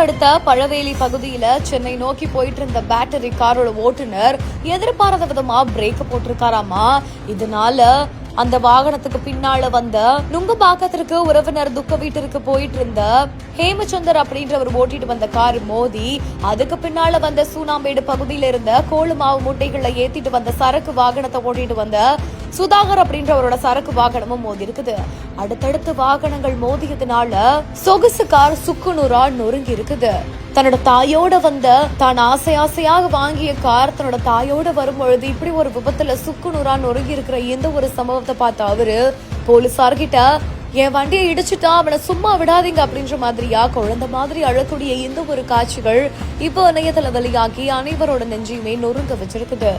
அடுத்த பழவேலி பகுதியில சென்னை நோக்கி போயிட்டு இருந்த பேட்டரி காரோட ஓட்டுநர் எதிர்பாராத விதமா பிரேக் போட்டிருக்காராமா. இதனால அந்த வாகனத்துக்கு பின்னால வந்த நுங்கபாக்கத்திற்கு உறவினர் துக்க வீட்டிற்கு போயிட்டு இருந்த ஹேமச்சந்தர் அப்படின்றவர் ஓட்டிட்டு வந்த கார் மோதி அதுக்கு பின்னால வந்த சூனாம்பேடு பகுதியில இருந்த கோழு மாவு மூட்டைகளை ஏத்திட்டு வந்த சரக்கு வாகனத்தை ஓட்டிட்டு வந்த சுதாகர் அப்படின்றவரோட சரக்கு வாகனமும் மோதி இருக்குது. அடுத்தடுத்து வாகனங்கள் மோதியதுனால சொகுசு கார் சுக்குநூறா நொறுங்கி இருக்குது. தன்னோட தாயோட வந்த தான் ஆசையாக வாங்கிய கார் தன்னோட தாயோட வரும்பொழுது இப்படி ஒரு விபத்துல சுக்குநூறா நொறுங்கி இருக்கிற இந்த ஒரு சம்பவத்தை பார்த்த அவரு போலீசார்கிட்ட என் வண்டியை இடிச்சுட்டா அவனை சும்மா விடாதீங்க அப்படின்ற மாதிரியா குழந்தை மாதிரி அழக்கூடிய இந்த ஒரு காட்சிகள் இப்போ இணையதள வெளியாகி அனைவரோட நெஞ்சையுமே நொறுங்க வச்சிருக்குது.